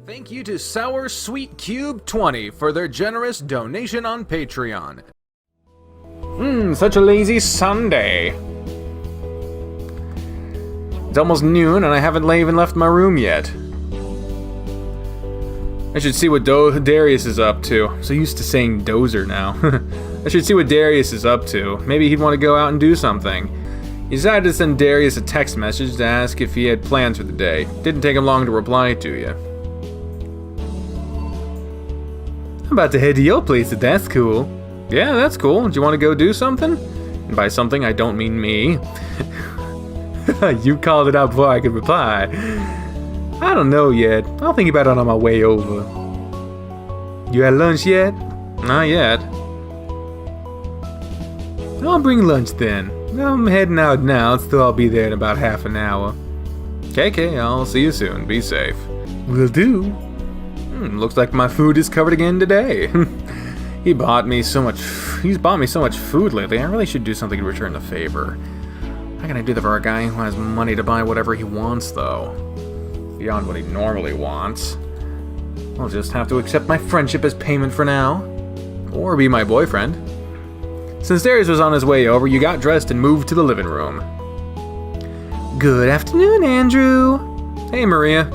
Thank you to Sour Sweet Cube 20 for their generous donation on Patreon. Such a lazy Sunday. It's almost noon and I haven't even left my room yet. I should see what Darius is up to. I'm so used to saying dozer now. I should see what Darius is up to. Maybe he'd want to go out and do something. He decided to send Darius a text message to ask if he had plans for the day. Didn't take him long to reply to you. I'm about to head to your place if that's cool. Yeah, that's cool. Do you want to go do something? And by something, I don't mean me. You called it out before I could reply. I don't know yet. I'll think about it on my way over. You had lunch yet? Not yet. I'll bring lunch then. I'm heading out now, so I'll be there in about half an hour. Okay, I'll see you soon. Be safe. Will do. Looks like my food is covered again today. He's bought me so much food lately. I really should do something to return the favor. How can I do that for a guy who has money to buy whatever he wants, though? Beyond what he normally wants. I'll just have to accept my friendship as payment for now. Or be my boyfriend. Since Darius was on his way over, you got dressed and moved to the living room. Good afternoon, Andrew. Hey, Maria.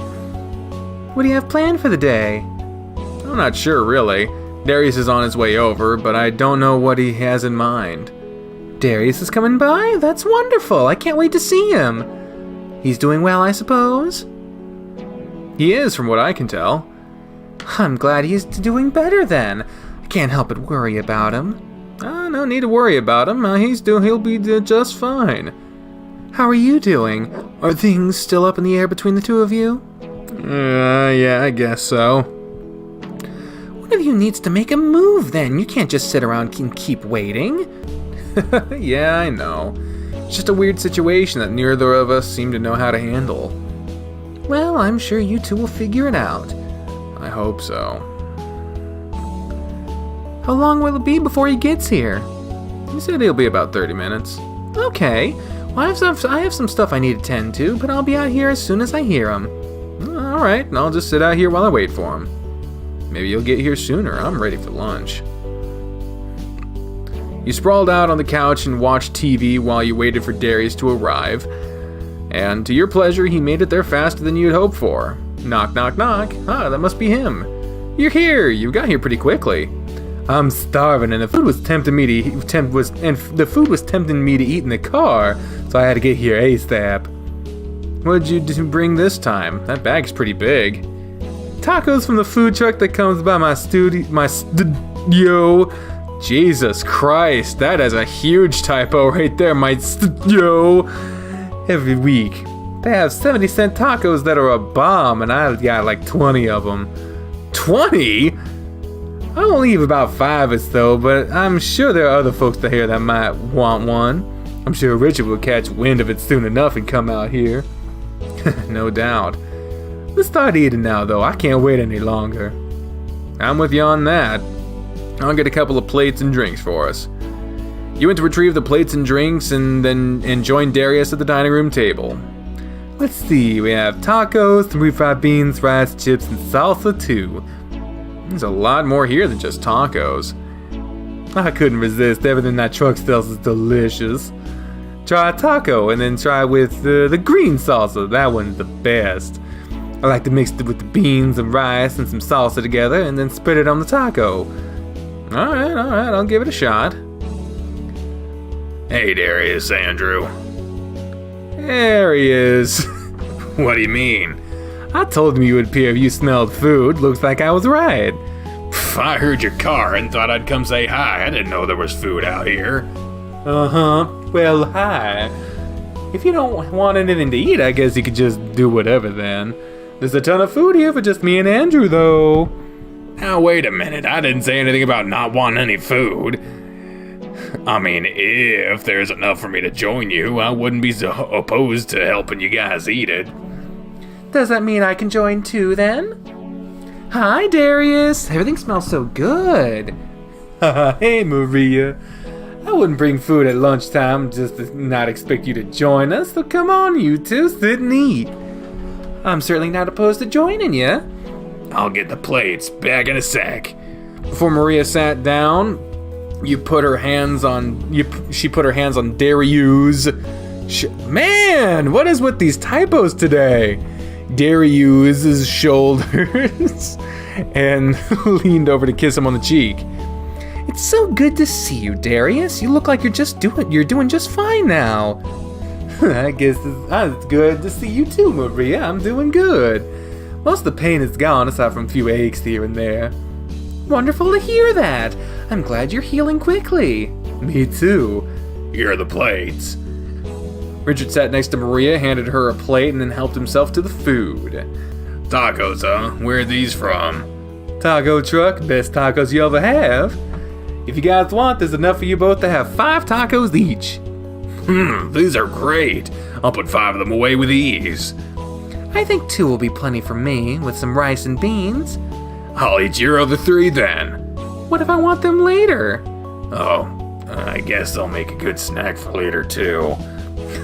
What do you have planned for the day? I'm not sure, really. Darius is on his way over, but I don't know what he has in mind. Darius is coming by? That's wonderful. I can't wait to see him. He's doing well, I suppose? He is, from what I can tell. I'm glad he's doing better then. I can't help but worry about him. No need to worry about him. He'll be just fine. How are you doing? Are things still up in the air between the two of you? Yeah, I guess so. One of you needs to make a move then. You can't just sit around and keep waiting. Yeah, I know. It's just a weird situation that neither of us seem to know how to handle. Well, I'm sure you two will figure it out. I hope so. How long will it be before he gets here? He said he'll be about 30 minutes. Okay. Well, I have some stuff I need to tend to, but I'll be out here as soon as I hear him. Alright, I'll just sit out here while I wait for him. Maybe you'll get here sooner. I'm ready for lunch. You sprawled out on the couch and watched TV while you waited for Darius to arrive. And to your pleasure, he made it there faster than you had hoped for. Knock, knock, knock. That must be him. You're here. You got here pretty quickly. I'm starving, and the food was tempting me to eat in the car, so I had to get here ASAP. What did you bring this time? That bag's pretty big. Tacos from the food truck that comes by my studio. Jesus Christ, that is a huge typo right there. My studio. Every week. They have 70-cent tacos that are a bomb, and I got like 20 of them. 20? I don't leave about 5 or so, but I'm sure there are other folks out here that might want one. I'm sure Richard will catch wind of it soon enough and come out here. No doubt. Let's start eating now, though. I can't wait any longer. I'm with you on that. I'll get a couple of plates and drinks for us. You went to retrieve the plates and drinks and joined Darius at the dining room table. Let's see, we have tacos, 3 fried beans, rice, chips, and salsa too. There's a lot more here than just tacos. I couldn't resist. Everything that truck sells is delicious. Try a taco and then try with the green salsa. That one's the best. I like to mix it with the beans and rice and some salsa together and then spread it on the taco. Alright, I'll give it a shot. Hey, Darius, Andrew. There he is. What do you mean? I told him you would appear if you smelled food. Looks like I was right. I heard your car and thought I'd come say hi. I didn't know there was food out here. Well, hi. If you don't want anything to eat, I guess you could just do whatever then. There's a ton of food here for just me and Andrew, though. Now, wait a minute. I didn't say anything about not wanting any food. I mean, if there's enough for me to join you, I wouldn't be so opposed to helping you guys eat it. Does that mean I can join too, then? Hi, Darius. Everything smells so good. Hey, Maria. I wouldn't bring food at lunchtime just to not expect you to join us, so come on, you two, sit and eat. I'm certainly not opposed to joining you. I'll get the plates. Back in a sec. Before Maria sat down, she put her hands on Darius. Man, what is with these typos today? Darius's shoulders and leaned over to kiss him on the cheek. It's so good to see you, Darius. You look like you're doing just fine now. I guess it's good to see you too, Maria. I'm doing good. Most of the pain is gone, aside from a few aches here and there. Wonderful to hear that. I'm glad you're healing quickly. Me too. Here are the plates. Richard sat next to Maria, handed her a plate, and then helped himself to the food. Tacos, huh? Where are these from? Taco truck, best tacos you ever have. If you guys want, there's enough for you both to have 5 tacos each. These are great. I'll put 5 of them away with ease. I think 2 will be plenty for me, with some rice and beans. I'll eat your other 3 then. What if I want them later? Oh, I guess I'll make a good snack for later too.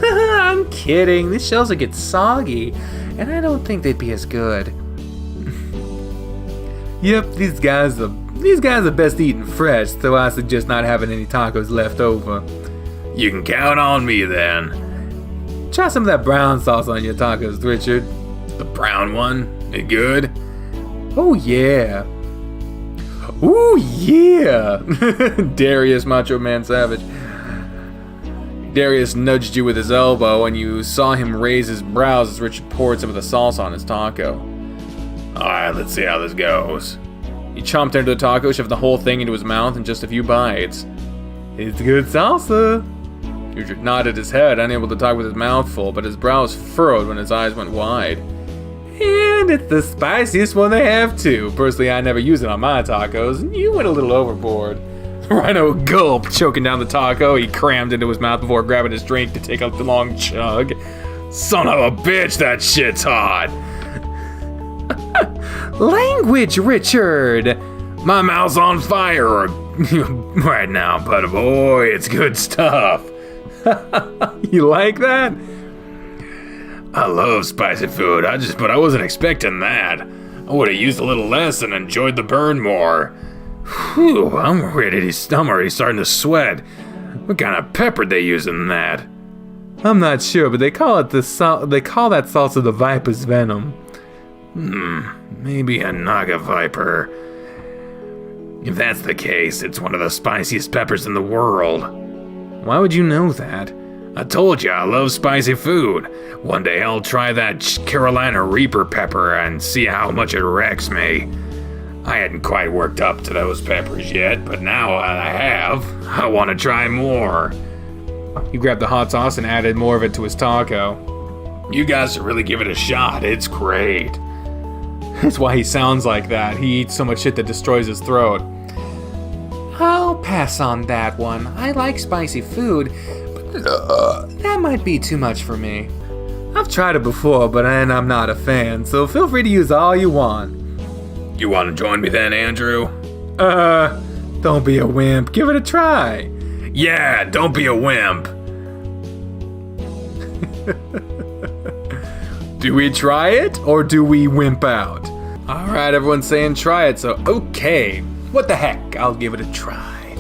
I'm kidding. These shells will get soggy, and I don't think they'd be as good. Yep, these guys are best eaten fresh, so I suggest not having any tacos left over. You can count on me then. Try some of that brown sauce on your tacos, Richard. The brown one? It good? Oh yeah. Ooh yeah. Darius, Macho Man Savage. Darius nudged you with his elbow, and you saw him raise his brows as Richard poured some of the sauce on his taco. Alright, let's see how this goes. He chomped into the taco, shoved the whole thing into his mouth in just a few bites. It's good salsa. Richard nodded his head, unable to talk with his mouth full, but his brows furrowed when his eyes went wide. And it's the spiciest one they have too. Personally, I never use it on my tacos, and you went a little overboard. Rhino gulped, choking down the taco he crammed into his mouth before grabbing his drink to take a long chug. Son of a bitch, that shit's hot! Language, Richard! My mouth's on fire right now, but boy, it's good stuff. You like that? I love spicy food, but I wasn't expecting that. I would have used a little less and enjoyed the burn more. Whew, I'm already starting to sweat. What kind of pepper they use in that? I'm not sure, but they call that salsa the viper's venom. Maybe a Naga viper. If that's the case, it's one of the spiciest peppers in the world. Why would you know that? I told you I love spicy food. One day I'll try that Carolina Reaper pepper and see how much it wrecks me. I hadn't quite worked up to those peppers yet, but now I have. I want to try more. He grabbed the hot sauce and added more of it to his taco. You guys should really give it a shot. It's great. That's why he sounds like that. He eats so much shit that destroys his throat. I'll pass on that one. I like spicy food, but that might be too much for me. I've tried it before, but I'm not a fan, so feel free to use all you want. You want to join me then, Andrew? Don't be a wimp. Give it a try. Yeah, don't be a wimp. Do we try it, or do we wimp out? Alright, everyone's saying try it, so okay. What the heck, I'll give it a try.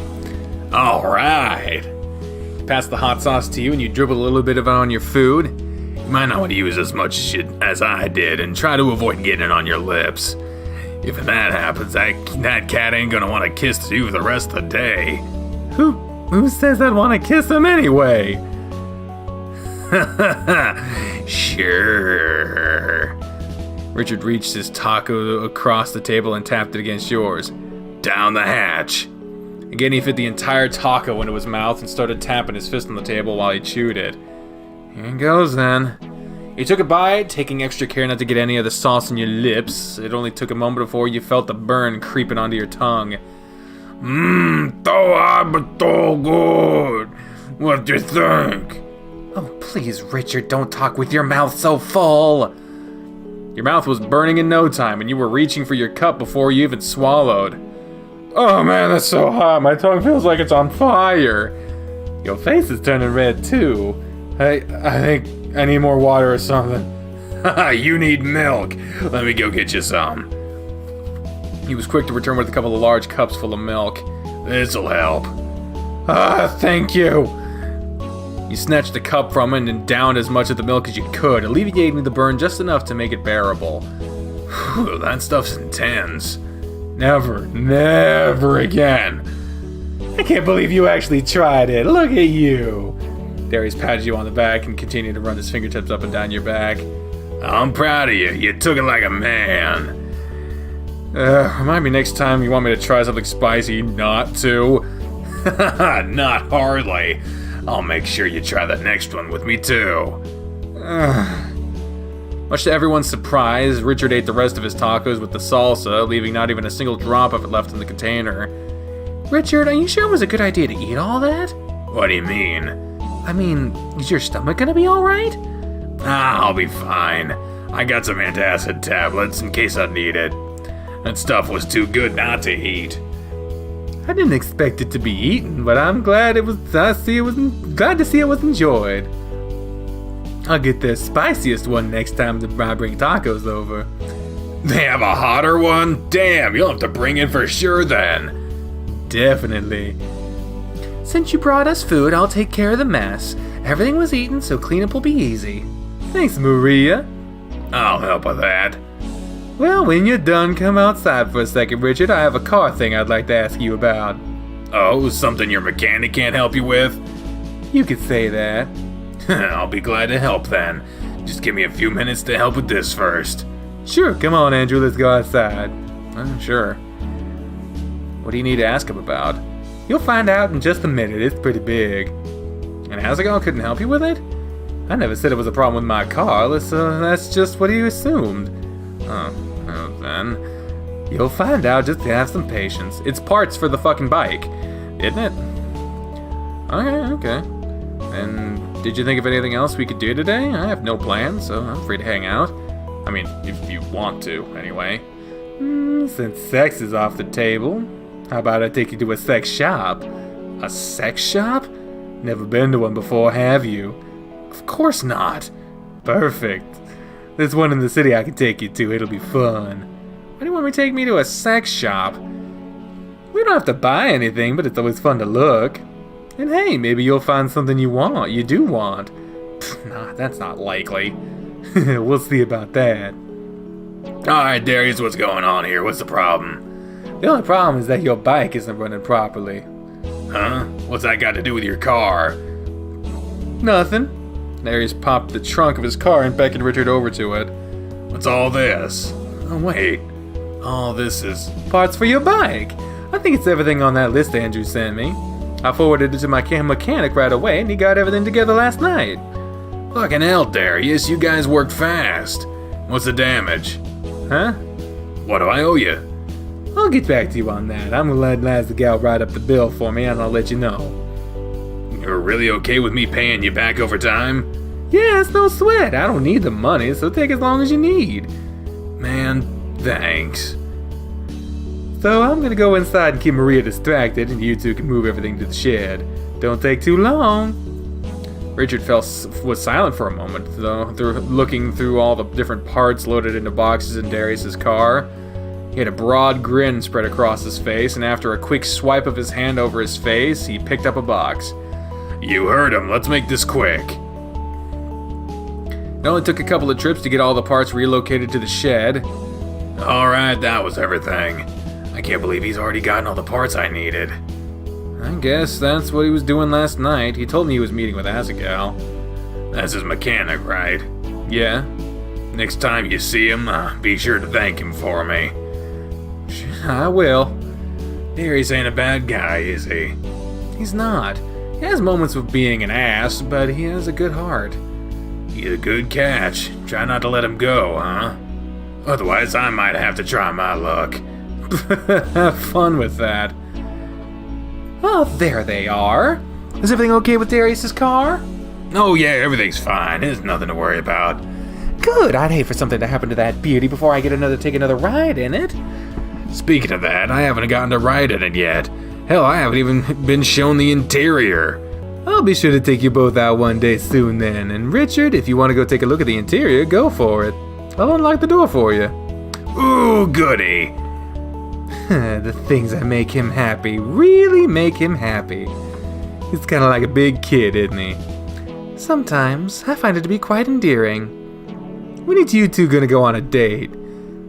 Alright. Pass the hot sauce to you, and you dribble a little bit of it on your food. You might not want to use as much shit as I did, and try to avoid getting it on your lips. If that happens, that cat ain't gonna want to kiss you the rest of the day. Who says I'd want to kiss him anyway? Sure. Richard reached his taco across the table and tapped it against yours. Down the hatch. Again, he fit the entire taco into his mouth and started tapping his fist on the table while he chewed it. Here it goes then. He took a bite, taking extra care not to get any of the sauce on your lips. It only took a moment before you felt the burn creeping onto your tongue. So hot but so good. What do you think? Oh, please, Richard, don't talk with your mouth so full. Your mouth was burning in no time, and you were reaching for your cup before you even swallowed. Oh man, that's so hot. My tongue feels like it's on fire. Your face is turning red too. I think I need more water or something. You need milk. Let me go get you some. He was quick to return with a couple of large cups full of milk. This'll help. Ah, thank you! You snatched the cup from him and downed as much of the milk as you could, alleviating the burn just enough to make it bearable. Whew, that stuff's intense. Never again. I can't believe you actually tried it. Look at you. Darius patted you on the back and continued to run his fingertips up and down your back. I'm proud of you. You took it like a man. Remind me next time you want me to try something spicy not to. Not hardly. I'll make sure you try the next one with me too. Much to everyone's surprise, Richard ate the rest of his tacos with the salsa, leaving not even a single drop of it left in the container. Richard, are you sure it was a good idea to eat all that? What do you mean? I mean, is your stomach gonna be alright? I'll be fine. I got some antacid tablets in case I need it. That stuff was too good not to eat. I didn't expect it to be eaten, but I'm glad glad to see it was enjoyed. I'll get the spiciest one next time I bring tacos over. They have a hotter one? Damn, you'll have to bring it for sure then. Definitely. Since you brought us food, I'll take care of the mess. Everything was eaten, so cleanup will be easy. Thanks, Maria. I'll help with that. Well, when you're done, come outside for a second, Richard. I have a car thing I'd like to ask you about. Oh, something your mechanic can't help you with? You could say that. I'll be glad to help then. Just give me a few minutes to help with this first. Sure, come on, Andrew, let's go outside. Sure. What do you need to ask him about? You'll find out in just a minute, it's pretty big. And Hasegawa couldn't help you with it? I never said it was a problem with my car, that's just what he assumed. Oh, then. You'll find out, just have some patience. It's parts for the fucking bike, isn't it? Okay. And did you think of anything else we could do today? I have no plans, so I'm free to hang out. I mean, if you want to, anyway. Since sex is off the table, how about I take you to a sex shop? A sex shop? Never been to one before, have you? Of course not. Perfect. There's one in the city I can take you to, it'll be fun. Why do you want me to take me to a sex shop? We don't have to buy anything, but it's always fun to look. And hey, maybe you'll find something you do want. Nah, that's not likely. We'll see about that. Alright, Darius, what's going on here? What's the problem? The only problem is that your bike isn't running properly. Huh? What's that got to do with your car? Nothing. Darius popped the trunk of his car and beckoned Richard over to it. What's all this? Oh, wait. All this is... parts for your bike. I think it's everything on that list Andrew sent me. I forwarded it to my mechanic right away, and he got everything together last night. Fucking hell, Darius, you guys worked fast. What's the damage? Huh? What do I owe you? I'll get back to you on that. I'm gonna let Hasegawa write up the bill for me, and I'll let you know. You're really okay with me paying you back over time? Yeah, it's no sweat. I don't need the money, so take as long as you need. Man, thanks. So I'm gonna go inside and keep Maria distracted, and you two can move everything to the shed. Don't take too long. Richard was silent for a moment, though, looking through all the different parts loaded into boxes in Darius's car. He had a broad grin spread across his face, and after a quick swipe of his hand over his face, he picked up a box. You heard him. Let's make this quick. It only took a couple of trips to get all the parts relocated to the shed. Alright, that was everything. I can't believe he's already gotten all the parts I needed. I guess that's what he was doing last night. He told me he was meeting with Hasegawa. That's his mechanic, right? Yeah. Next time you see him, be sure to thank him for me. I will. Darius ain't a bad guy, is he? He's not. He has moments of being an ass, but he has a good heart. He's a good catch. Try not to let him go, huh? Otherwise, I might have to try my luck. Have fun with that. Oh, there they are. Is everything okay with Darius's car? Oh yeah, everything's fine. There's nothing to worry about. Good. I'd hate for something to happen to that beauty before I take another ride in it. Speaking of that, I haven't gotten to ride in it yet. Hell, I haven't even been shown the interior. I'll be sure to take you both out one day soon then. And Richard, if you want to go take a look at the interior, go for it. I'll unlock the door for you. Ooh, goody. The things that make him happy really make him happy. He's kind of like a big kid, isn't he? Sometimes I find it to be quite endearing. When are you two gonna go on a date?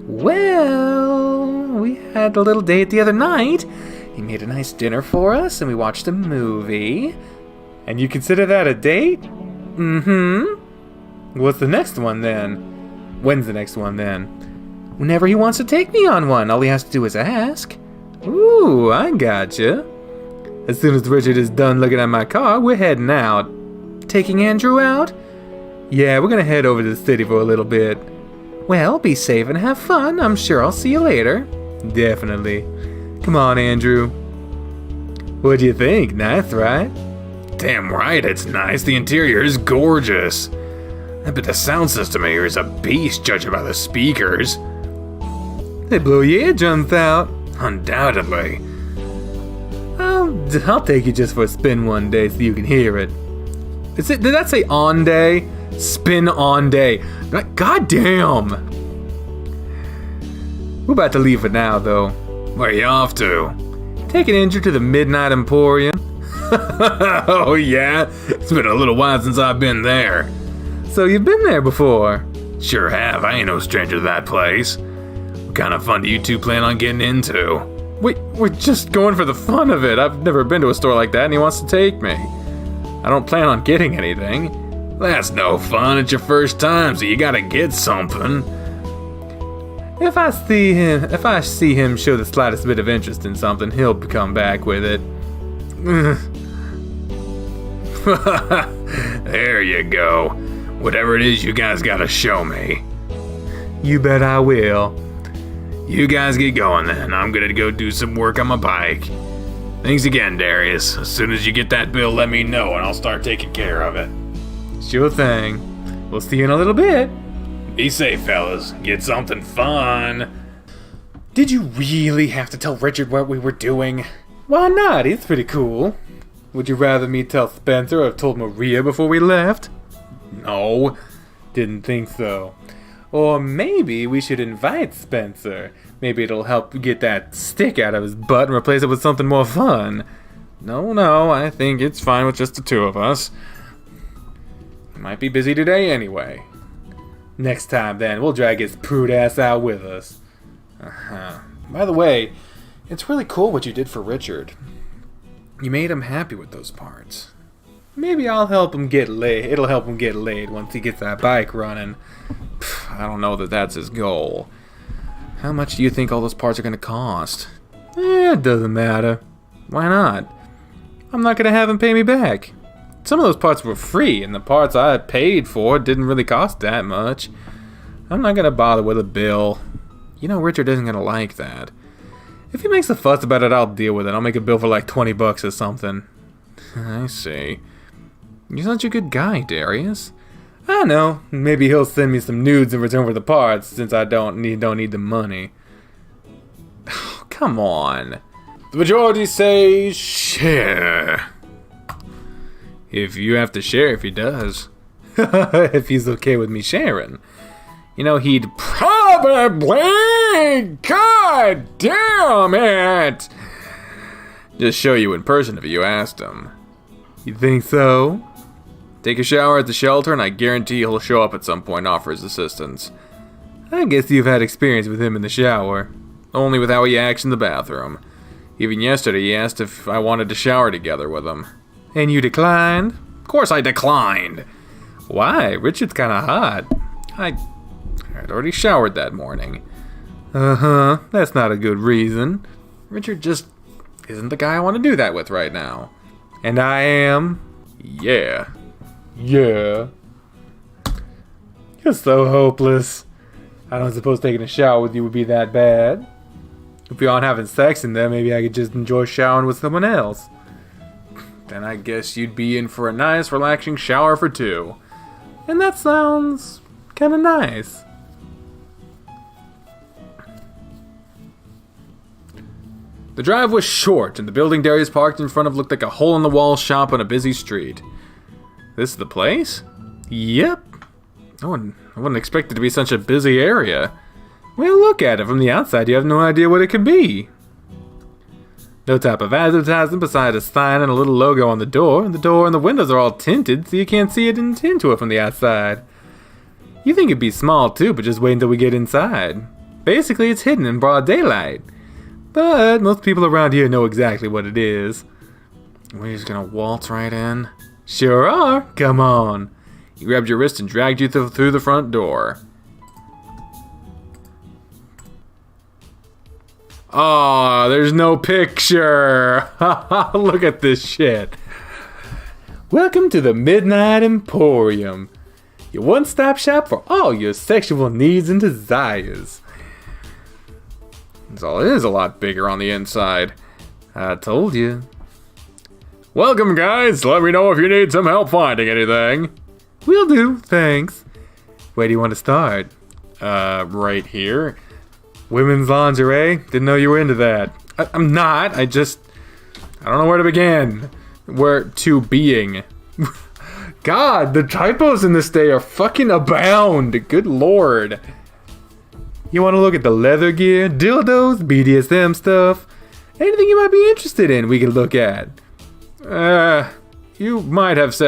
Well, we had a little date the other night. He made a nice dinner for us and we watched a movie. And you consider that a date? Mm-hmm. What's the next one then? When's the next one then? Whenever he wants to take me on one, all he has to do is ask. Ooh, I gotcha. As soon as Richard is done looking at my car, we're heading out. Taking Andrew out? Yeah, we're gonna head over to the city for a little bit. Well, be safe and have fun. I'm sure I'll see you later. Definitely. Come on, Andrew. What do you think? Nice, right? Damn right, it's nice. The interior is gorgeous. I bet the sound system here is a beast, judging by the speakers. They blow your eardrums out. Undoubtedly. I'll take you just for a spin one day so you can hear it. Did that say on day? Spin on day. God damn. We're about to leave for now, though. Where are you off to? Taking Andrew to the Midnight Emporium. Oh yeah? It's been a little while since I've been there. So you've been there before? Sure have. I ain't no stranger to that place. What kind of fun do you two plan on getting into? We're just going for the fun of it. I've never been to a store like that and he wants to take me. I don't plan on getting anything. That's no fun. It's your first time, so you gotta get something. If I see him show the slightest bit of interest in something, he'll come back with it. There you go. Whatever it is, you guys gotta show me. You bet I will. You guys get going then. I'm gonna go do some work on my bike. Thanks again, Darius. As soon as you get that bill, let me know and I'll start taking care of it. Sure thing. We'll see you in a little bit. Be safe, fellas. Get something fun. Did you really have to tell Richard what we were doing? Why not? He's pretty cool. Would you rather me tell Spencer or have told Maria before we left? No. Didn't think so. Or maybe we should invite Spencer. Maybe it'll help get that stick out of his butt and replace it with something more fun. No, I think it's fine with just the two of us. He might be busy today anyway. Next time then, we'll drag his prude ass out with us. By the way, it's really cool what you did for Richard. You made him happy with those parts. Maybe I'll help him get laid. It'll help him get laid once he gets that bike running. I don't know that that's his goal. How much do you think all those parts are going to cost? It doesn't matter. Why not? I'm not going to have him pay me back. Some of those parts were free, and the parts I paid for didn't really cost that much. I'm not going to bother with a bill. You know Richard isn't going to like that. If he makes a fuss about it, I'll deal with it. I'll make a bill for like $20 or something. I see. You're such a good guy, Darius. I know. Maybe he'll send me some nudes in return for the parts, since I don't need the money. Oh, come on. The majority say share. If you have to share, if he does. If he's okay with me sharing. You know, he'd probably, God damn it, just show you in person if you asked him. You think so? Take a shower at the shelter and I guarantee he'll show up at some point and offer his assistance. I guess you've had experience with him in the shower. Only with how he acts in the bathroom. Even yesterday he asked if I wanted to shower together with him. And you declined? Of course I declined. Why? Richard's kinda hot. I'd already showered that morning. That's not a good reason. Richard just isn't the guy I want to do that with right now. And I am? Yeah. You're so hopeless. I don't suppose taking a shower with you would be that bad. If we aren't having sex in there, maybe I could just enjoy showering with someone else. Then I guess you'd be in for a nice, relaxing shower for two. And that sounds kinda nice. The drive was short, and the building Darius parked in front of looked like a hole-in-the-wall shop on a busy street. This is the place? Yep. I wouldn't expect it to be such a busy area. Well, look at it. From the outside, you have no idea what it could be. No type of advertisement beside a sign and a little logo on the door. The door and the windows are all tinted, so you can't see it into it from the outside. You think it'd be small too, but just wait until we get inside. Basically, it's hidden in broad daylight. But most people around here know exactly what it is. We're just gonna waltz right in? Sure are. Come on. He grabbed your wrist and dragged you through the front door. Aw, there's no picture. Look at this shit. Welcome to the Midnight Emporium, your one-stop shop for all your sexual needs and desires. It is a lot bigger on the inside. I told you. Welcome, guys. Let me know if you need some help finding anything. Will do, thanks. Where do you want to start? Right here. Women's lingerie? Didn't know you were into that. I'm not. I don't know where to begin. Where to being. God, the typos in this day are fucking abound. Good lord. You want to look at the leather gear, dildos, BDSM stuff? Anything you might be interested in, we can look at. You must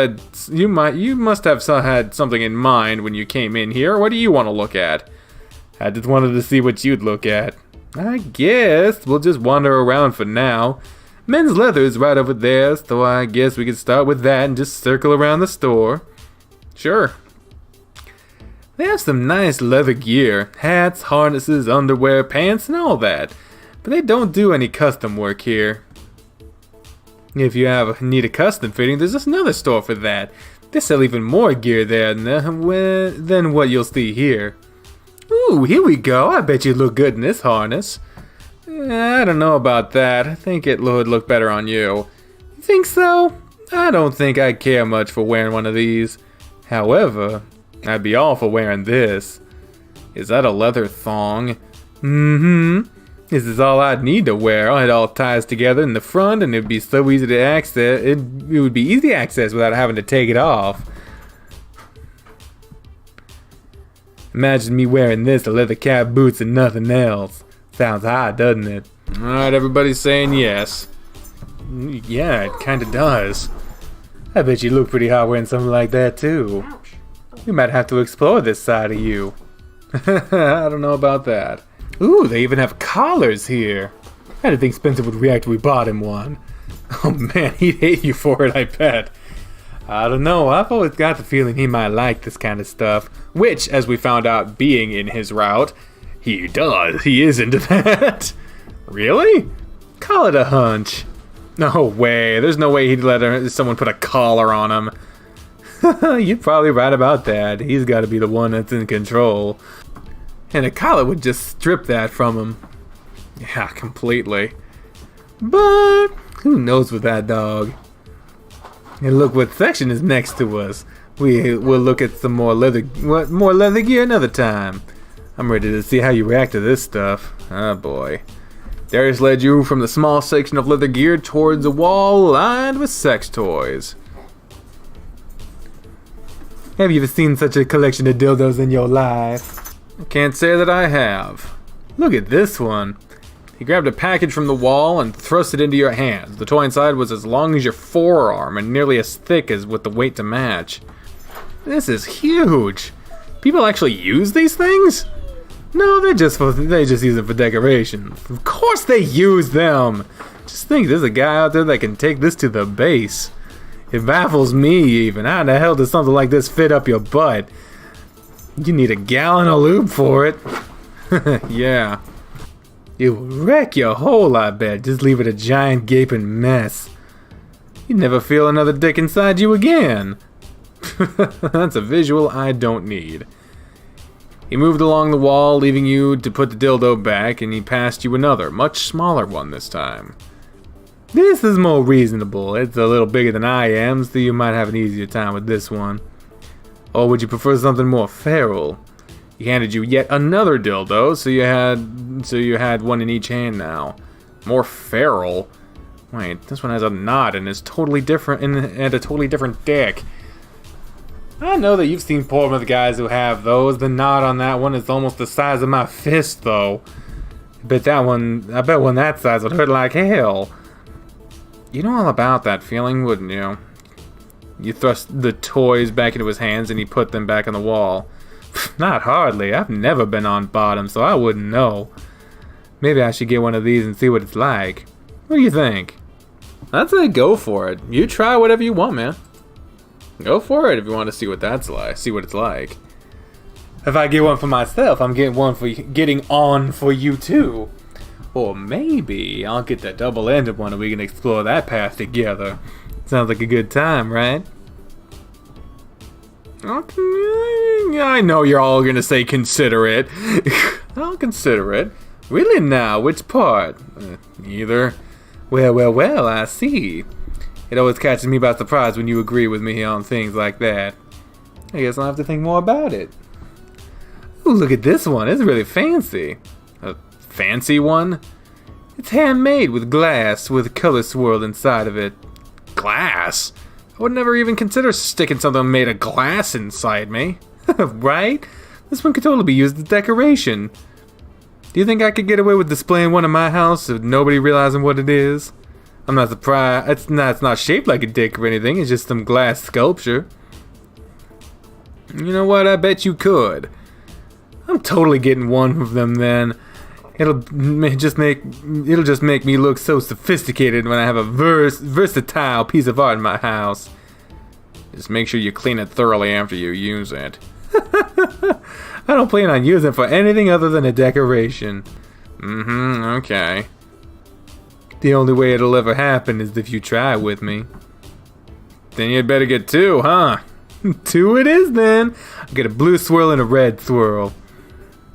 have had something in mind when you came in here. What do you want to look at? I just wanted to see what you'd look at. I guess we'll just wander around for now. Men's leather is right over there, so I guess we could start with that and just circle around the store. Sure. They have some nice leather gear. Hats, harnesses, underwear, pants, and all that. But they don't do any custom work here. If you need a custom fitting, there's just another store for that. They sell even more gear there than what you'll see here. Ooh, here we go. I bet you look good in this harness. I don't know about that. I think it would look better on you. You think so? I don't think I'd care much for wearing one of these. However, I'd be all for wearing this. Is that a leather thong? Mm-hmm. This is all I'd need to wear. It all ties together in the front and it'd be so easy to access. It would be easy to access without having to take it off. Imagine me wearing this, the leather cap boots and nothing else. Sounds hot, doesn't it? Alright, everybody's saying yes. Yeah, it kinda does. I bet you look pretty hot wearing something like that too. We might have to explore this side of you. I don't know about that. Ooh, they even have collars here. I didn't think Spencer would react if we bought him one. Oh man, he'd hate you for it, I bet. I don't know, I've always got the feeling he might like this kind of stuff. Which, as we found out being in his route, he does. He is into that. Really? Call it a hunch. No way. There's no way he'd let someone put a collar on him. You're probably right about that. He's got to be the one that's in control. And a collar would just strip that from him. Yeah, completely. But who knows with that dog? And look what section is next to us. We'll look at some more leather gear another time. I'm ready to see how you react to this stuff. Oh boy. Darius led you from the small section of leather gear towards a wall lined with sex toys. Have you ever seen such a collection of dildos in your life? I can't say that I have. Look at this one. He grabbed a package from the wall and thrust it into your hands. The toy inside was as long as your forearm and nearly as thick as with the weight to match. This is huge. People actually use these things? No, they just use them for decoration. Of course they use them. Just think, there's a guy out there that can take this to the base. It baffles me even. How the hell does something like this fit up your butt? You need a gallon of lube for it. Yeah. It will wreck your hole, I bet. Just leave it a giant gaping mess. You'd never feel another dick inside you again. That's a visual I don't need. He moved along the wall, leaving you to put the dildo back, and he passed you another, much smaller one this time. This is more reasonable. It's a little bigger than I am, so you might have an easier time with this one. Or would you prefer something more feral? He handed you yet another dildo, so you had one in each hand now. More feral? Wait, this one has a knot and is totally different and a totally different dick. I know that you've seen porn with guys who have those. The knot on that one is almost the size of my fist, though. I bet one that size would hurt like hell. You know all about that feeling, wouldn't you? You thrust the toys back into his hands and he put them back on the wall. Not hardly. I've never been on bottom, so I wouldn't know. Maybe I should get one of these and see what it's like. What do you think? I'd say go for it. You try whatever you want, man. Go for it if you want to see what that's like. See what it's like. If I get one for myself, I'm getting one for getting on for you too. Or maybe I'll get the double-ended one and we can explore that path together. Sounds like a good time, right? Okay, I know you're all gonna say consider it. I'll consider it. Really now? Which part? Neither. Well, I see. It always catches me by surprise when you agree with me on things like that. I guess I'll have to think more about it. Ooh, look at this one. It's really fancy. A fancy one? It's handmade with glass with color swirled inside of it. Glass? I would never even consider sticking something made of glass inside me. Right? This one could totally be used as decoration. Do you think I could get away with displaying one in my house with nobody realizing what it is? I'm not surprised. It's not shaped like a dick or anything. It's just some glass sculpture. You know what? I bet you could. I'm totally getting one of them then. It'll just make me look so sophisticated when I have a versatile piece of art in my house. Just make sure you clean it thoroughly after you use it. I don't plan on using it for anything other than a decoration. Okay. The only way it'll ever happen is if you try with me. Then you'd better get two, huh? Two it is then. I'll get a blue swirl and a red swirl.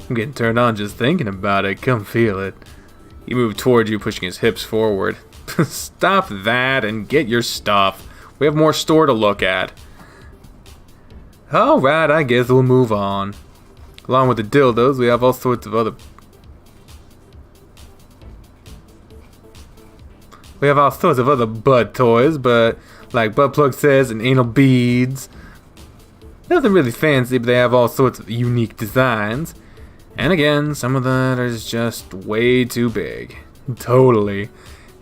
I'm getting turned on just thinking about it. Come feel it. He moved toward you, pushing his hips forward. Stop that and get your stuff. We have more store to look at. Alright, I guess we'll move on. Along with the dildos, we have all sorts of other... We have all sorts of other butt toys, but like butt plug sets and anal beads. Nothing really fancy, but they have all sorts of unique designs. And again, some of that is just way too big. Totally.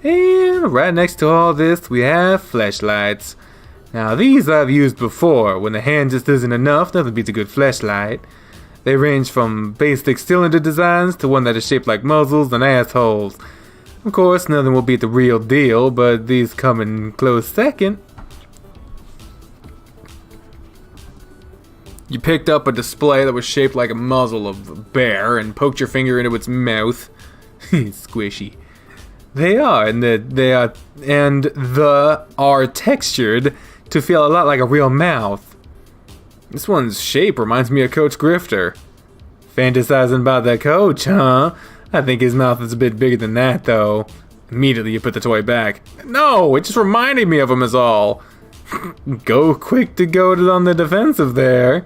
And right next to all this, we have fleshlights. Now these I've used before. When the hand just isn't enough, nothing beats a good fleshlight. They range from basic cylinder designs to one that is shaped like muzzles and assholes. Of course, nothing will beat the real deal, but these come in close second. You picked up a display that was shaped like a muzzle of a bear and poked your finger into its mouth. Squishy. They are textured to feel a lot like a real mouth. This one's shape reminds me of Coach Grifter. Fantasizing about that coach, huh? I think his mouth is a bit bigger than that, though. Immediately you put the toy back. No, it just reminded me of him is all. Go quick to go on the defensive there.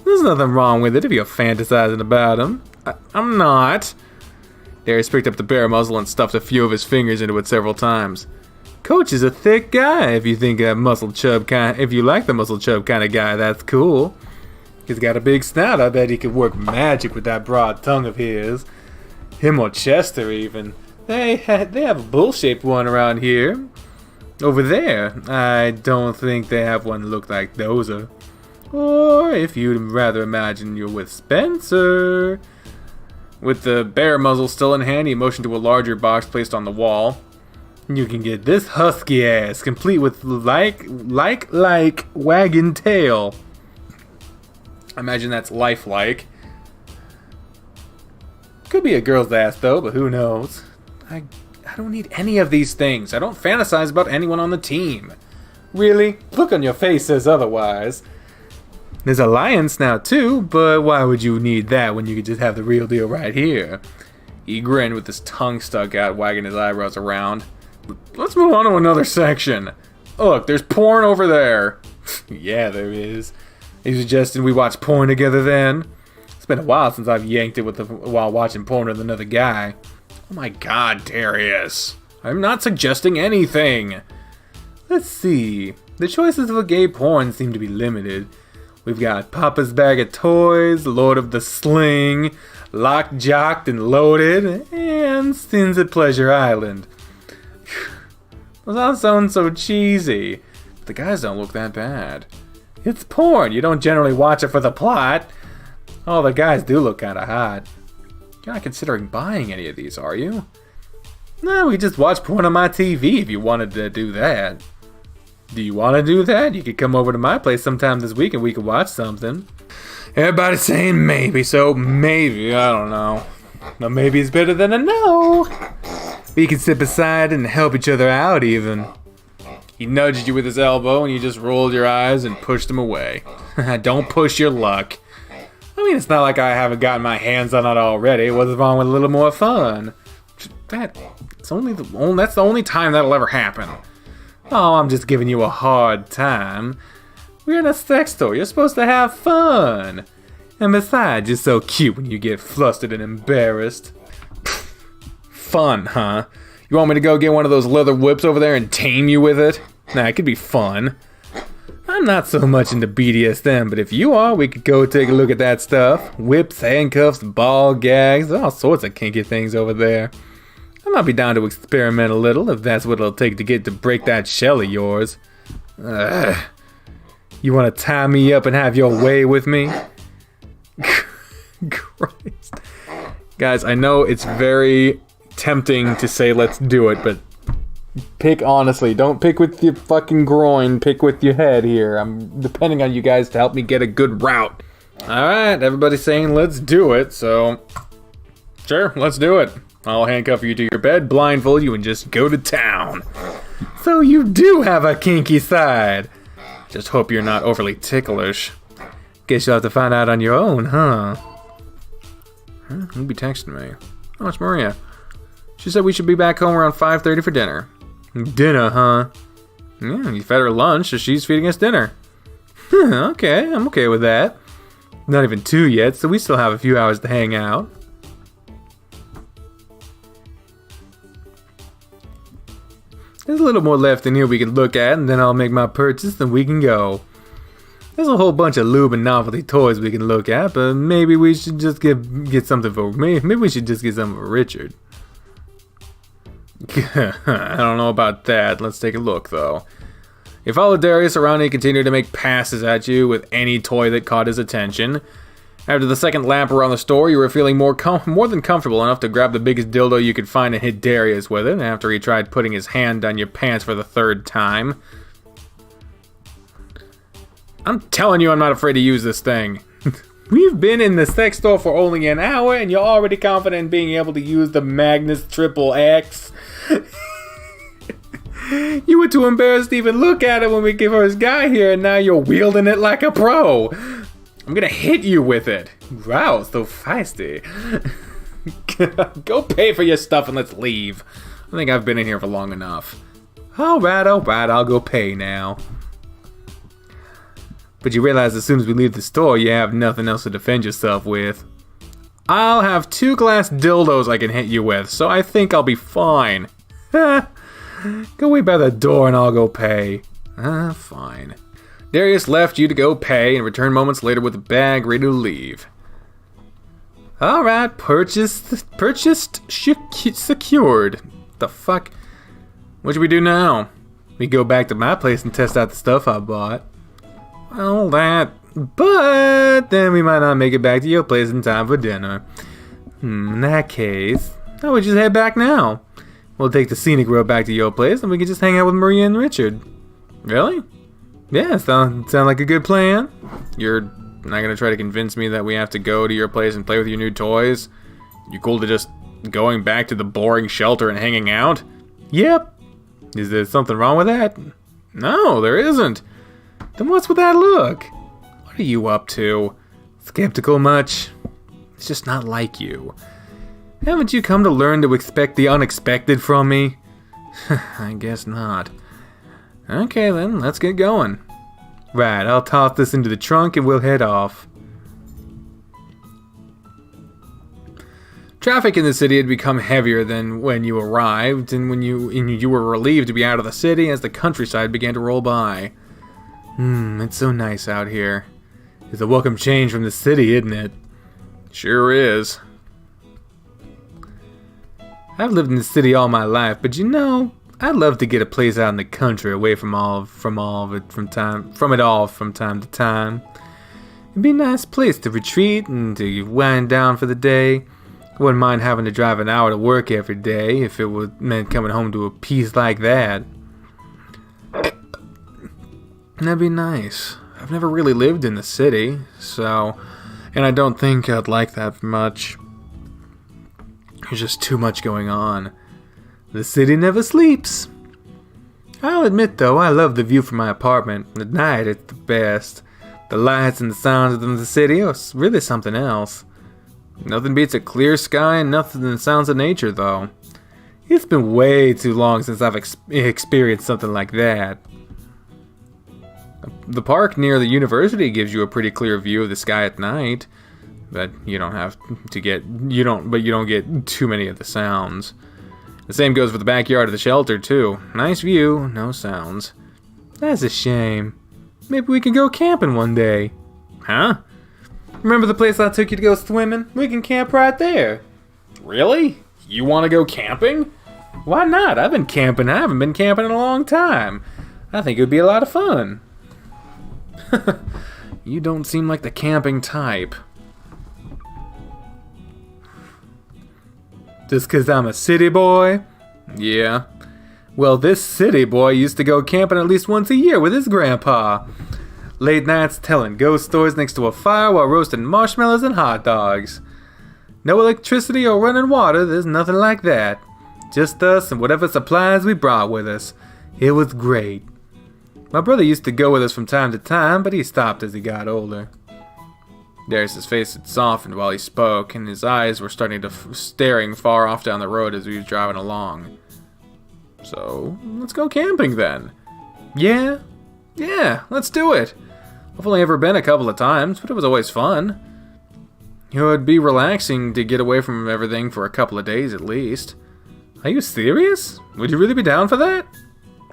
There's nothing wrong with it if you're fantasizing about him. I'm not. Darius picked up the bear muzzle and stuffed a few of his fingers into it several times. Coach is a thick guy. If you like the muscle chub kind of guy, that's cool. He's got a big snout. I bet he could work magic with that broad tongue of his. Him or Chester even. They have a bull-shaped one around here. Over there. I don't think they have one look like those. Or if you'd rather imagine you're with Spencer. With the bear muzzle still in hand, he motioned to a larger box placed on the wall. You can get this husky ass, complete with like wagon tail. I imagine that's lifelike. Could be a girl's ass though, but who knows? I don't need any of these things. I don't fantasize about anyone on the team. Really? Look on your face says otherwise. There's alliance now too, but why would you need that when you could just have the real deal right here? He grinned with his tongue stuck out, wagging his eyebrows around. Let's move on to another section. Look, there's porn over there. Yeah, there is. Are you suggesting we watch porn together then? It's been a while since I've yanked it while watching porn with another guy. Oh my god, Darius. I'm not suggesting anything. Let's see. The choices for gay porn seem to be limited. We've got Papa's Bag of Toys, Lord of the Sling, Locked, Jocked, and Loaded, and Sins at Pleasure Island. That sounds so cheesy. But the guys don't look that bad. It's porn. You don't generally watch it for the plot. Oh, the guys do look kind of hot. You're not considering buying any of these, are you? No, we just watch porn on my TV if you wanted to do that. Do you want to do that? You could come over to my place sometime this week and we could watch something. Everybody's saying maybe, so maybe, I don't know. But maybe it's better than a no. We can sit beside and help each other out even. He nudged you with his elbow and you just rolled your eyes and pushed him away. Don't push your luck. I mean, it's not like I haven't gotten my hands on it already. What's wrong with a little more fun? That's the only time that'll ever happen. Oh, I'm just giving you a hard time. We're in a sex store. You're supposed to have fun. And besides, you're so cute when you get flustered and embarrassed. Fun, huh? You want me to go get one of those leather whips over there and tame you with it? Nah, it could be fun. I'm not so much into BDSM, but if you are, we could go take a look at that stuff. Whips, handcuffs, ball gags, all sorts of kinky things over there. I might be down to experiment a little if that's what it'll take to get to break that shell of yours. Ugh. You want to tie me up and have your way with me? Christ. Guys, I know it's very tempting to say let's do it, but pick honestly. Don't pick with your fucking groin, pick with your head here. I'm depending on you guys to help me get a good route. Alright, everybody's saying let's do it, so sure, let's do it. I'll handcuff you to your bed, blindfold you, and just go to town. So you do have a kinky side. Just hope you're not overly ticklish. Guess you'll have to find out on your own, huh? Who'll be texting me? Oh, it's Maria. She said we should be back home around 5:30 for dinner. Dinner, huh? Yeah, you fed her lunch, so she's feeding us dinner. Okay, I'm okay with that. Not even 2 yet, so we still have a few hours to hang out. There's a little more left in here we can look at, and then I'll make my purchase and we can go. There's a whole bunch of lube and novelty toys we can look at, but maybe we should just get something for me. Maybe we should just get something for Richard. I don't know about that. Let's take a look, though. You follow Darius around and he continued to make passes at you with any toy that caught his attention. After the second lap around the store, you were feeling more than comfortable enough to grab the biggest dildo you could find and hit Darius with it after he tried putting his hand down your pants for the third time. I'm telling you I'm not afraid to use this thing. We've been in the sex store for only an hour and you're already confident in being able to use the Magnus Triple X. You were too embarrassed to even look at it when we first got here and now you're wielding it like a pro. I'm gonna hit you with it. Wow, so feisty. Go pay for your stuff and let's leave. I think I've been in here for long enough. Alright, I'll go pay now. But you realize as soon as we leave the store, you have nothing else to defend yourself with. I'll have 2 glass dildos I can hit you with, so I think I'll be fine. Go wait by the door and I'll go pay. Fine. Darius left you to go pay and returned moments later with a bag ready to leave. Alright, purchased, secured. The fuck? What should we do now? We go back to my place and test out the stuff I bought. Well, but then we might not make it back to your place in time for dinner. In that case, I would just head back now. We'll take the scenic road back to your place and we can just hang out with Maria and Richard. Really? Yeah, sound like a good plan. You're not gonna try to convince me that we have to go to your place and play with your new toys? You cool to just going back to the boring shelter and hanging out? Yep. Is there something wrong with that? No, there isn't. Then what's with that look? What are you up to? Skeptical much? It's just not like you. Haven't you come to learn to expect the unexpected from me? I guess not. Okay then, let's get going. Right, I'll toss this into the trunk and we'll head off. Traffic in the city had become heavier than when you arrived, and when you were relieved to be out of the city as the countryside began to roll by. It's so nice out here. It's a welcome change from the city, isn't it? Sure is. I've lived in the city all my life, but you know, I'd love to get a place out in the country, away from it all from time to time. It'd be a nice place to retreat and to wind down for the day. I wouldn't mind having to drive an hour to work every day if it meant coming home to a peace like that. That'd be nice. I've never really lived in the city, and I don't think I'd like that much. There's just too much going on. The city never sleeps. I'll admit though, I love the view from my apartment. At night it's the best. The lights and the sounds of the city are really something else. Nothing beats a clear sky and nothing than the sounds of nature though. It's been way too long since I've experienced something like that. The park near the university gives you a pretty clear view of the sky at night, but you don't get too many of the sounds. The same goes for the backyard of the shelter too. Nice view, no sounds. That's a shame. Maybe we can go camping one day. Huh? Remember the place I took you to go swimming? We can camp right there. Really? You want to go camping? Why not? I've been camping. I haven't been camping in a long time. I think it would be a lot of fun. You don't seem like the camping type. Just 'cause I'm a city boy? Yeah. Well, this city boy used to go camping at least once a year with his grandpa. Late nights telling ghost stories next to a fire while roasting marshmallows and hot dogs. No electricity or running water, there's nothing like that. Just us and whatever supplies we brought with us. It was great. My brother used to go with us from time to time, but he stopped as he got older. Darius' face had softened while he spoke, and his eyes were starting to staring far off down the road as we were driving along. So, let's go camping then. Yeah, let's do it. I've only ever been a couple of times, but it was always fun. It would be relaxing to get away from everything for a couple of days at least. Are you serious? Would you really be down for that?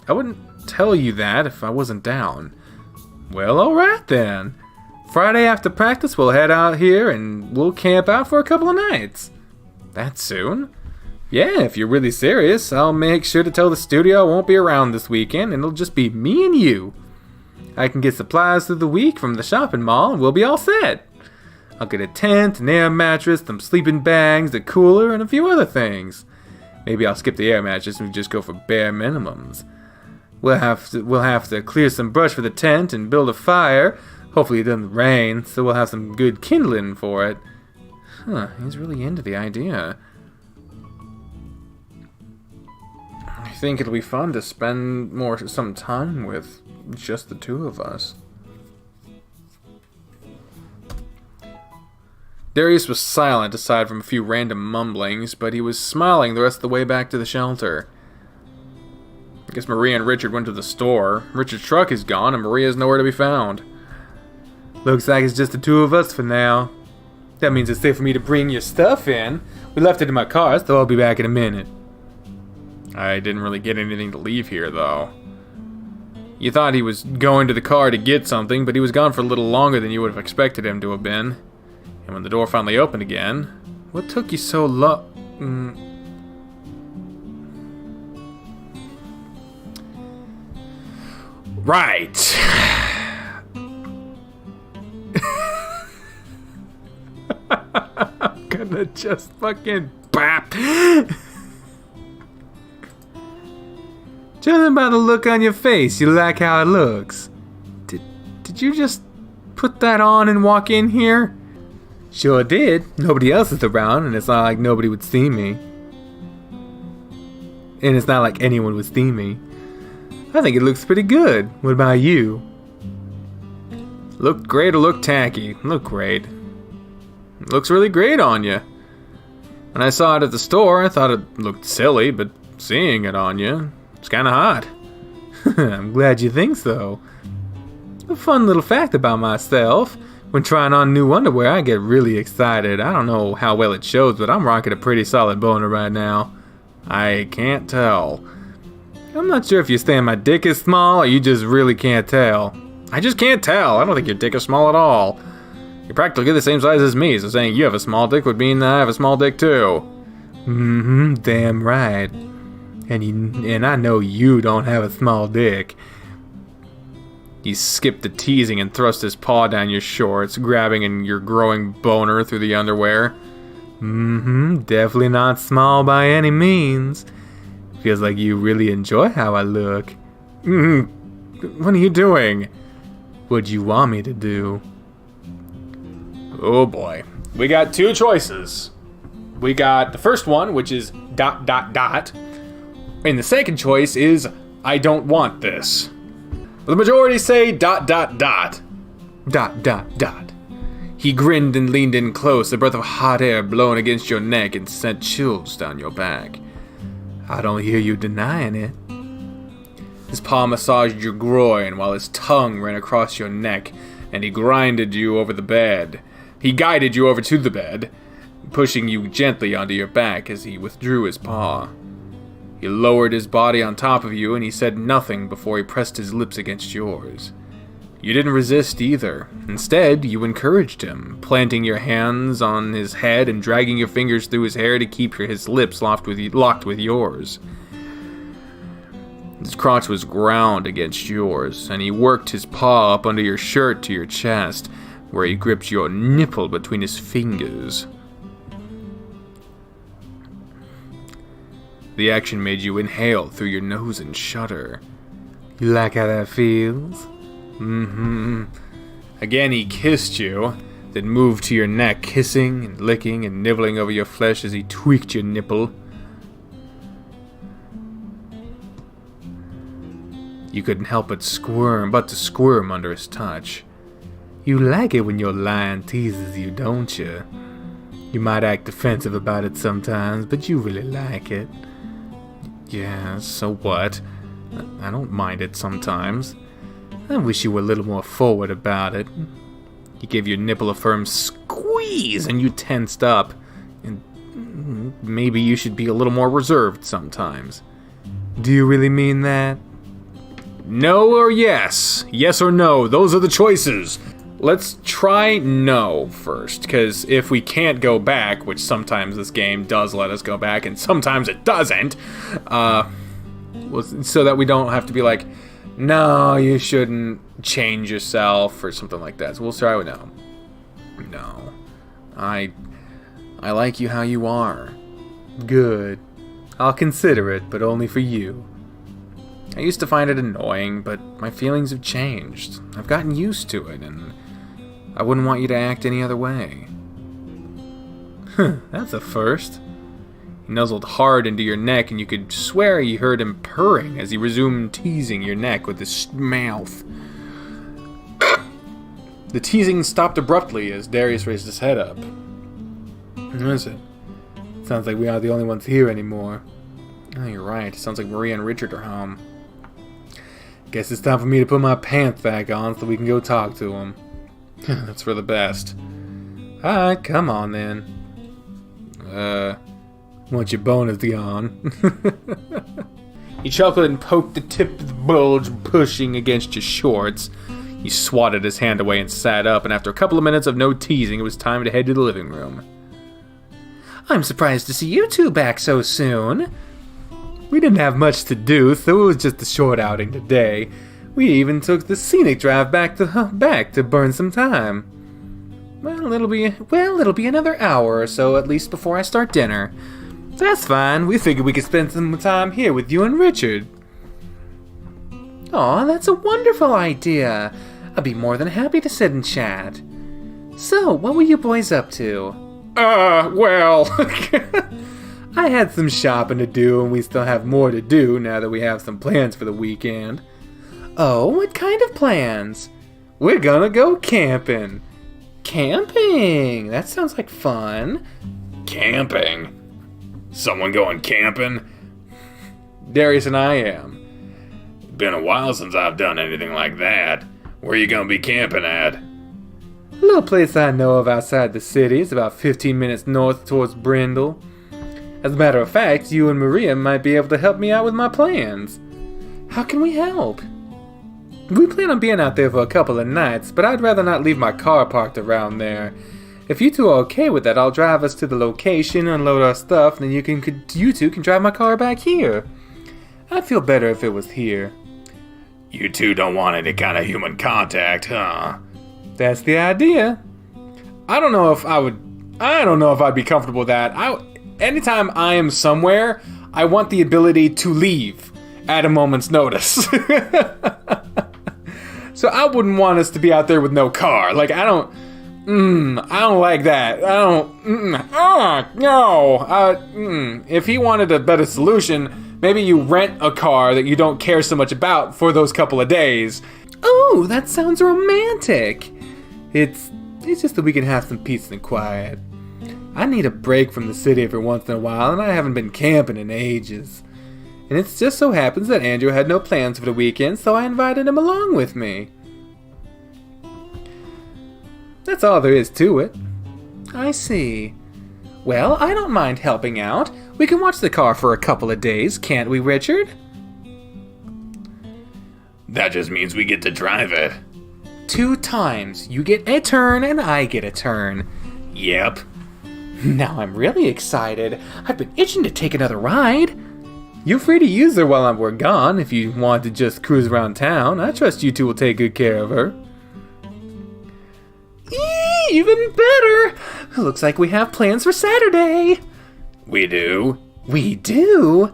I wouldn't tell you that if I wasn't down. Well, alright then. Friday after practice we'll head out here and we'll camp out for a couple of nights. That soon? Yeah, if you're really serious, I'll make sure to tell the studio I won't be around this weekend and it'll just be me and you. I can get supplies through the week from the shopping mall and we'll be all set. I'll get a tent, an air mattress, some sleeping bags, a cooler, and a few other things. Maybe I'll skip the air mattress and just go for bare minimums. We'll have to clear some brush for the tent and build a fire. Hopefully it doesn't rain, so we'll have some good kindling for it. He's really into the idea. I think it'll be fun to spend some time with just the two of us. Darius was silent aside from a few random mumblings, but he was smiling the rest of the way back to the shelter. I guess Maria and Richard went to the store. Richard's truck is gone and Maria's nowhere to be found. Looks like it's just the two of us for now. That means it's safe for me to bring your stuff in. We left it in my car, so I'll be back in a minute. I didn't really get anything to leave here, though. You thought he was going to the car to get something, but he was gone for a little longer than you would have expected him to have been. And when the door finally opened again, what took you so long? Right. I'm gonna just fucking bap. Judging by the look on your face, you like how it looks. Did you just put that on and walk in here? Sure did. Nobody else is around, and it's not like nobody would see me. And it's not like anyone would see me. I think it looks pretty good. What about you? Look great or look tacky? Look great. It looks really great on you. When I saw it at the store, I thought it looked silly, but seeing it on you, it's kind of hot. I'm glad you think so. A fun little fact about myself. When trying on new underwear, I get really excited. I don't know how well it shows, but I'm rocking a pretty solid boner right now. I can't tell. I'm not sure if you're saying my dick is small or you just really can't tell. I just can't tell. I don't think your dick is small at all. You're practically the same size as me, so saying you have a small dick would mean that I have a small dick too. Damn right. And I know you don't have a small dick. He skipped the teasing and thrust his paw down your shorts, grabbing in your growing boner through the underwear. Definitely not small by any means. Feels like you really enjoy how I look. What are you doing? What'd you want me to do? Oh boy. We got two choices. We got the first one, which is ... And the second choice is, I don't want this. The majority say ... He grinned and leaned in close, a breath of hot air blown against your neck and sent chills down your back. I don't hear you denying it. His paw massaged your groin while his tongue ran across your neck, and he guided you over to the bed, pushing you gently onto your back as he withdrew his paw. He lowered his body on top of you, and he said nothing before he pressed his lips against yours. You didn't resist either. Instead, you encouraged him, planting your hands on his head and dragging your fingers through his hair to keep his lips locked with yours. His crotch was ground against yours, and he worked his paw up under your shirt to your chest, where he gripped your nipple between his fingers. The action made you inhale through your nose and shudder. You like how that feels? Again, he kissed you, then moved to your neck, kissing and licking and nibbling over your flesh as he tweaked your nipple. You couldn't help but to squirm under his touch. You like it when your lion teases you, don't you? You might act defensive about it sometimes, but you really like it. Yeah, so what? I don't mind it sometimes. I wish you were a little more forward about it. You gave your nipple a firm squeeze and you tensed up. And maybe you should be a little more reserved sometimes. Do you really mean that? No or yes? Yes or no? Those are the choices. Let's try no first, because if we can't go back, which sometimes this game does let us go back and sometimes it doesn't, so that we don't have to be like, no, you shouldn't change yourself or something like that. So we'll try with no. No. I like you how you are. Good. I'll consider it, but only for you. I used to find it annoying, but my feelings have changed. I've gotten used to it, and I wouldn't want you to act any other way. That's a first. He nuzzled hard into your neck, and you could swear you heard him purring as he resumed teasing your neck with his mouth. The teasing stopped abruptly as Darius raised his head up. What is it? Sounds like we aren't the only ones here anymore. Oh, you're right. Sounds like Maria and Richard are home. Guess it's time for me to put my pants back on so we can go talk to them. That's for the best. Alright, come on then. Once your bonus gone. He chuckled and poked the tip of the bulge pushing against your shorts. He swatted his hand away and sat up, and after a couple of minutes of no teasing, it was time to head to the living room. I'm surprised to see you two back so soon. We didn't have much to do, so it was just a short outing today. We even took the scenic drive back to burn some time. Well, it'll be another hour or so at least before I start dinner. That's fine. We figured we could spend some time here with you and Richard. Aw, that's a wonderful idea. I'd be more than happy to sit and chat. So, what were you boys up to? Well... I had some shopping to do, and we still have more to do now that we have some plans for the weekend. Oh, what kind of plans? We're gonna go camping. Camping? That sounds like fun. Camping? Someone going camping? Darius and I am. Been a while since I've done anything like that. Where you gonna be camping at? A little place I know of outside the city. It's about 15 minutes north towards Brindle. As a matter of fact, you and Maria might be able to help me out with my plans. How can we help? We plan on being out there for a couple of nights, but I'd rather not leave my car parked around there. If you two are okay with that, I'll drive us to the location, unload our stuff, then you two can drive my car back here. I'd feel better if it was here. You two don't want any kind of human contact, huh? That's the idea. I don't know if I'd be comfortable with that. Anytime I am somewhere, I want the ability to leave at a moment's notice. So I wouldn't want us to be out there with no car. Like, I don't like that. No. If he wanted a better solution, maybe you rent a car that you don't care so much about for those couple of days. Oh, that sounds romantic. It's just that we can have some peace and quiet. I need a break from the city every once in a while, and I haven't been camping in ages. And it just so happens that Andrew had no plans for the weekend, so I invited him along with me. That's all there is to it. I see. Well, I don't mind helping out. We can watch the car for a couple of days, can't we, Richard? That just means we get to drive it. 2 times. You get a turn and I get a turn. Yep. Now I'm really excited. I've been itching to take another ride. You're free to use her while we're gone if you want to just cruise around town. I trust you two will take good care of her. Even better! Looks like we have plans for Saturday. We do? We do?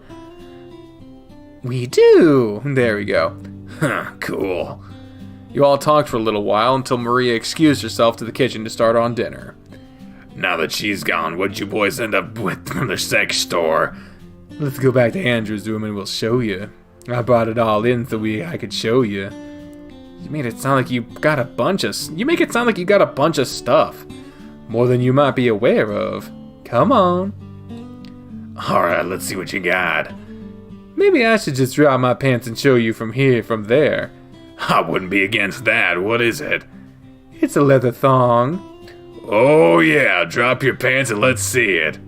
We do. There we go. Huh, cool. You all talked for a little while until Maria excused herself to the kitchen to start on dinner. Now that she's gone, what'd you boys end up with from the sex store? Let's go back to Andrew's room and we'll show you. I brought it all in so I could show you. You made it sound like you got a bunch of stuff. More than you might be aware of. Come on. Alright, let's see what you got. Maybe I should just drop my pants and show you from there. I wouldn't be against that. What is it? It's a leather thong. Oh yeah, drop your pants and let's see it.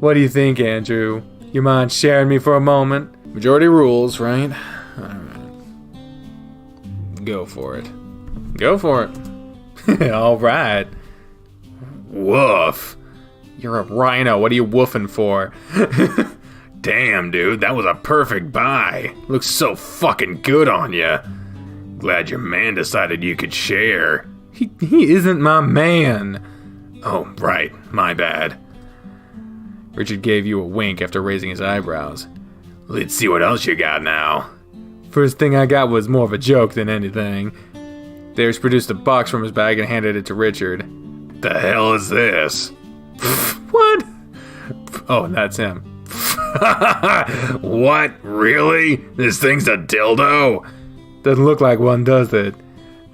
What do you think, Andrew? You mind sharing me for a moment? Majority rules, right? Alright. Go for it. Go for it. Alright. Woof. You're a rhino. What are you woofing for? Damn, dude, that was a perfect buy. Looks so fucking good on ya. Glad your man decided you could share. He isn't my man. Oh, right. My bad. Richard gave you a wink after raising his eyebrows. Let's see what else you got now. First thing I got was more of a joke than anything. Darius produced a box from his bag and handed it to Richard. The hell is this? What? Oh, that's him. What? Really? This thing's a dildo? Doesn't look like one, does it?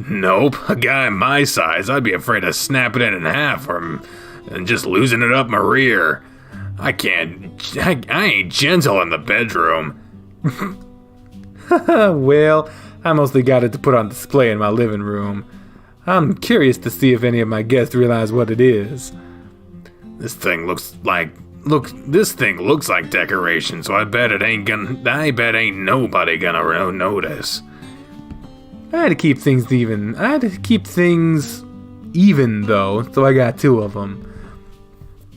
Nope. A guy my size, I'd be afraid of snapping it in half and just losing it up my rear. I ain't gentle in the bedroom. Well, I mostly got it to put on display in my living room. I'm curious to see if any of my guests realize what it is. This thing looks like decoration, so I bet ain't nobody gonna notice. I had to keep things even though, so I got 2 of them.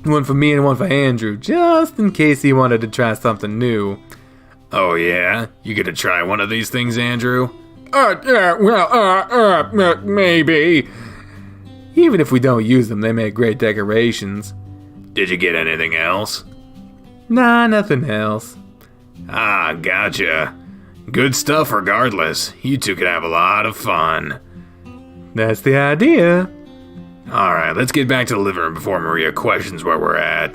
One for me and one for Andrew, just in case he wanted to try something new. Oh yeah? You gonna try one of these things, Andrew? Maybe. Even if we don't use them, they make great decorations. Did you get anything else? Nah, nothing else. Ah, gotcha. Good stuff regardless. You two could have a lot of fun. That's the idea. Alright, let's get back to the living room before Maria questions where we're at.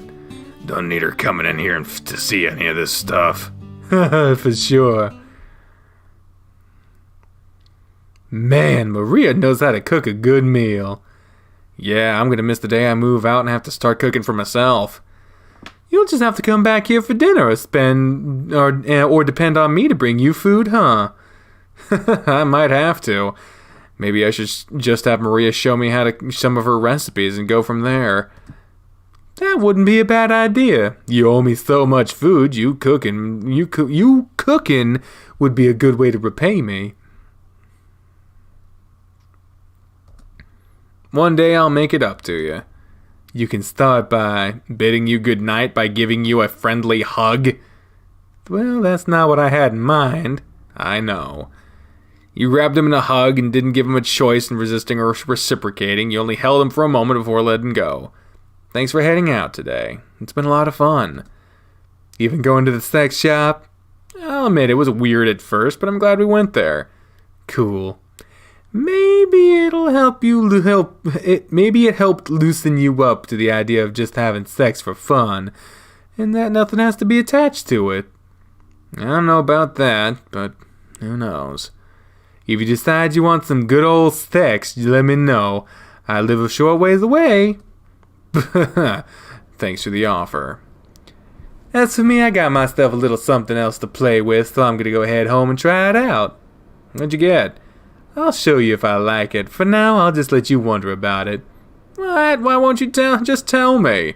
Don't need her coming in here to see any of this stuff. For sure. Man, Maria knows how to cook a good meal. Yeah, I'm gonna miss the day I move out and have to start cooking for myself. You'll just have to come back here for dinner or depend on me to bring you food, huh? I might have to. Maybe I should just have Maria show me some of her recipes and go from there. That wouldn't be a bad idea. You owe me so much food, you cooking would be a good way to repay me. One day I'll make it up to you. You can start by bidding you goodnight by giving you a friendly hug. Well, that's not what I had in mind. I know. You grabbed him in a hug and didn't give him a choice in resisting or reciprocating. You only held him for a moment before letting go. Thanks for heading out today. It's been a lot of fun. Even going to the sex shop? I'll admit it was weird at first, but I'm glad we went there. Cool. Maybe it'll maybe it helped loosen you up to the idea of just having sex for fun, and that nothing has to be attached to it. I don't know about that, but who knows. If you decide you want some good old sex, you let me know. I live a short ways away. Thanks for the offer. As for me, I got myself a little something else to play with, so I'm gonna go head home and try it out. What'd you get? I'll show you if I like it. For now, I'll just let you wonder about it. What? Why won't you just tell me?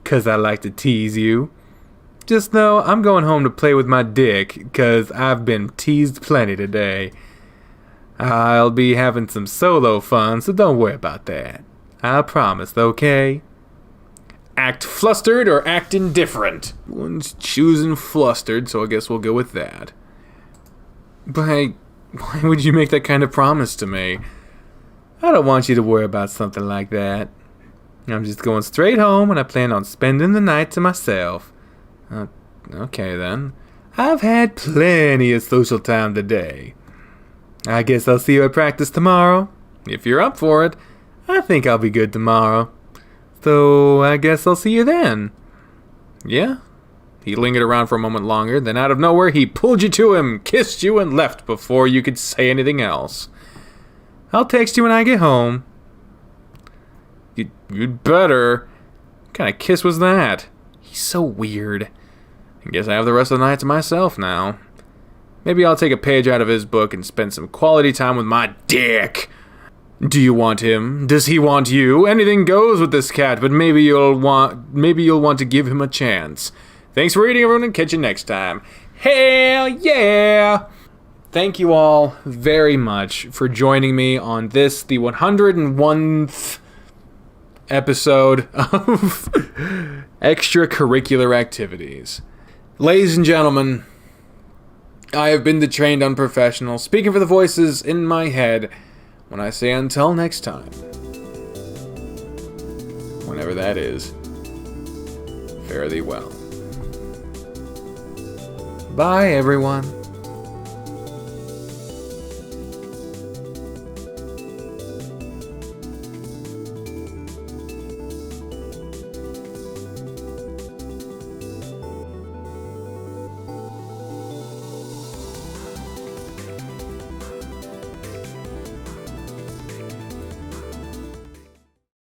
'Cause I like to tease you. Just know I'm going home to play with my dick, 'cause I've been teased plenty today. I'll be having some solo fun, so don't worry about that. I promise, okay? Act flustered or act indifferent? One's choosing flustered, so I guess we'll go with that. But hey, why would you make that kind of promise to me? I don't want you to worry about something like that. I'm just going straight home, and I plan on spending the night to myself. Okay then. I've had plenty of social time today. I guess I'll see you at practice tomorrow. If you're up for it, I think I'll be good tomorrow. So I guess I'll see you then. Yeah? He lingered around for a moment longer, then out of nowhere he pulled you to him, kissed you, and left before you could say anything else. I'll text you when I get home. You'd better. What kind of kiss was that? He's so weird. I guess I have the rest of the night to myself now. Maybe I'll take a page out of his book and spend some quality time with my dick. Do you want him? Does he want you? Anything goes with this cat, but maybe you'll want to give him a chance. Thanks for reading, everyone, and catch you next time. Hell yeah! Thank you all very much for joining me on this, the 101st episode of Extracurricular Activities. Ladies and gentlemen, I have been the trained unprofessional, speaking for the voices in my head, when I say until next time. Whenever that is, fare thee well. Bye, everyone.